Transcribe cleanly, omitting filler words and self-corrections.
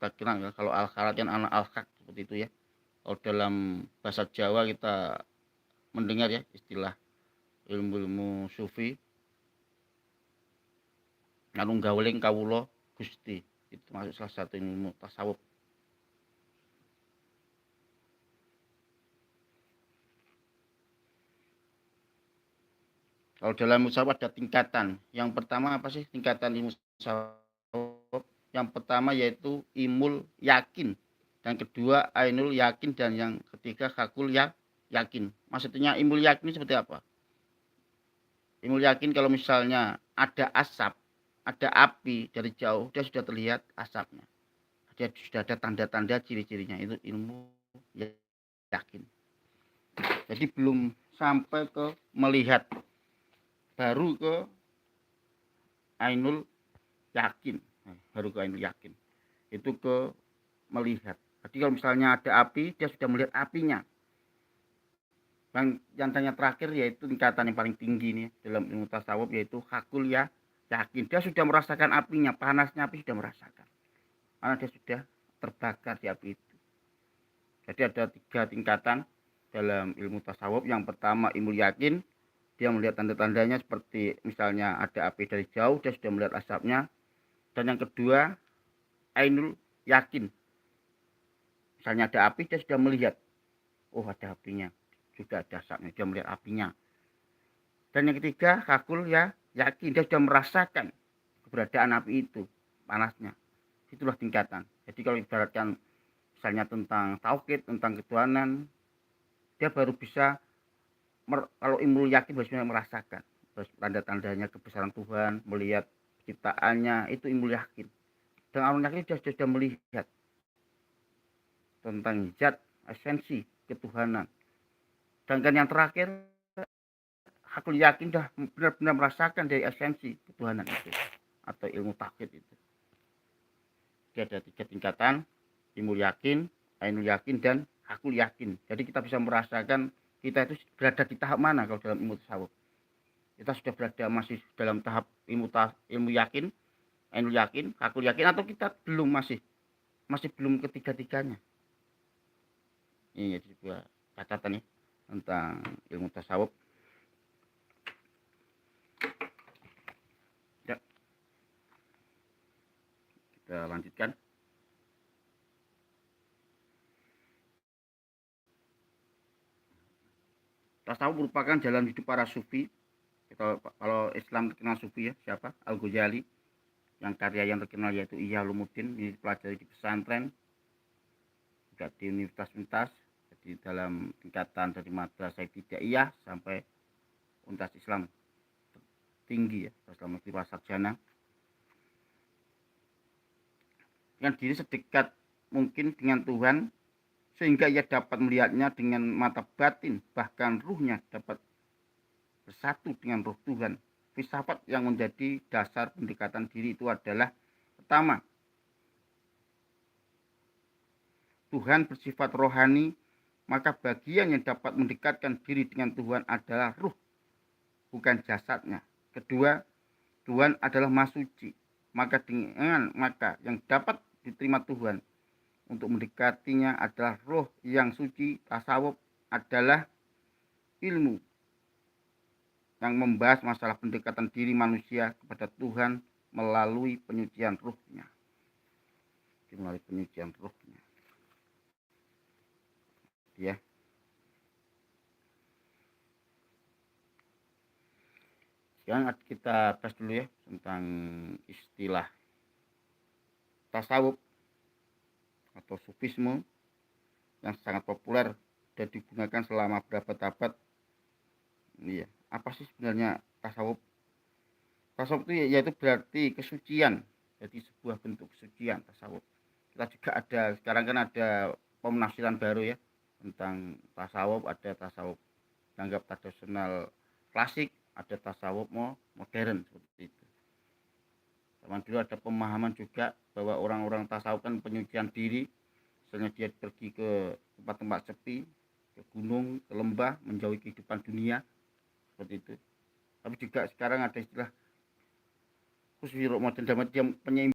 mustaqiran ya. Kalau al-kharat kan al-haq seperti itu ya. Kalau dalam bahasa Jawa kita mendengar ya istilah ilmu-ilmu sufi anu gawling kawula Gusti. Itu masuk salah satu ilmu tasawuf. Kalau dalam musawuf ada tingkatan. Yang pertama apa sih tingkatan ilmu musawuf? Yang pertama yaitu imul yakin. Dan kedua ainul yakin. Dan yang ketiga hakul yakin. Maksudnya imul yakin seperti apa? Imul yakin kalau misalnya ada asap, ada api dari jauh, dia sudah terlihat asapnya. Dia sudah ada tanda-tanda ciri-cirinya. Itu ilmu yakin. Jadi belum sampai ke melihat, baru ke ainul yakin. Baru ke ainul yakin. Itu ke melihat. Jadi kalau misalnya ada api, dia sudah melihat apinya. Yang tanya terakhir yaitu tingkatan yang paling tinggi nih dalam ilmu tasawuf yaitu hakul yakin. Dia sudah merasakan apinya, panasnya api sudah merasakan. Karena dia sudah terbakar di api itu. Jadi ada 3 tingkatan dalam ilmu tasawuf. Yang pertama ilmu yakin, dia melihat tanda-tandanya seperti misalnya ada api dari jauh, dia sudah melihat asapnya. Dan yang kedua ainul yakin. Misalnya ada api, dia sudah melihat, oh ada apinya, juga ada asapnya, dia melihat apinya. Dan yang ketiga hakul yakin, dia sudah merasakan keberadaan api itu, panasnya. Itulah tingkatan. Jadi kalau ibaratkan misalnya tentang tauhid, tentang ketuhanan, dia baru bisa kalau ilmu yakin baru bisa merasakan tanda-tandanya kebesaran Tuhan, melihat ciptaannya, itu ilmu yakin. Dan ilmu yakin dia sudah melihat tentang zat, esensi ketuhanan. Sedangkan yang terakhir hakul yakin dah benar-benar merasakan dari esensi ketuhanan itu atau ilmu tauhid itu. Jadi ada 3 tingkatan, ilmu yakin, ainul yakin, dan hakul yakin. Jadi kita bisa merasakan kita itu berada di tahap mana kalau dalam ilmu tasawuf. Kita sudah berada masih dalam tahap ilmu yakin, ainul yakin, hakul yakin, atau kita belum masih belum ketiga-tiganya. Ini jadi sebuah catatan ya tentang ilmu tasawuf. Ya, kita lanjutkan. Tasawuf merupakan jalan hidup para sufi. Kalau Islam terkenal sufi ya, siapa? Al-Ghazali. Yang karya yang terkenal yaitu Ihya Ulumuddin, ini dipelajari di pesantren, juga di universitas, jadi dalam tingkatan dari madrasah ibtidaiyah sampai universitas Islam tinggi ya, Islam negeri sarjana. Dengan diri sedekat mungkin dengan Tuhan, sehingga ia dapat melihatnya dengan mata batin, bahkan ruhnya dapat bersatu dengan roh Tuhan. Filsafat yang menjadi dasar pendekatan diri itu adalah pertama, Tuhan bersifat rohani, maka bagian yang dapat mendekatkan diri dengan Tuhan adalah ruh, bukan jasadnya. Kedua, Tuhan adalah Maha Suci, maka yang dapat diterima Tuhan untuk mendekatinya adalah roh yang suci. Tasawuf adalah ilmu yang membahas masalah pendekatan diri manusia kepada Tuhan melalui penyucian ruhnya. Melalui penyucian ruhnya. Ya. Sekarang kita bahas dulu ya tentang istilah tasawuf atau sufisme yang sangat populer dan digunakan selama berabad-abad. Iya, apa sih sebenarnya tasawuf? Tasawuf itu yaitu berarti kesucian. Jadi sebuah bentuk kesucian tasawuf. Kita juga ada sekarang kan ada penafsiran baru ya tentang tasawuf. Ada tasawuf dianggap tradisional klasik, ada tasawuf modern seperti itu. Zaman dulu ada pemahaman juga bahwa orang-orang tasawuf kan penyucian diri, misalnya dia pergi ke tempat-tempat sepi, ke gunung, ke lembah, menjauhi kehidupan dunia seperti itu. Tapi juga sekarang ada istilah khusus modern, dia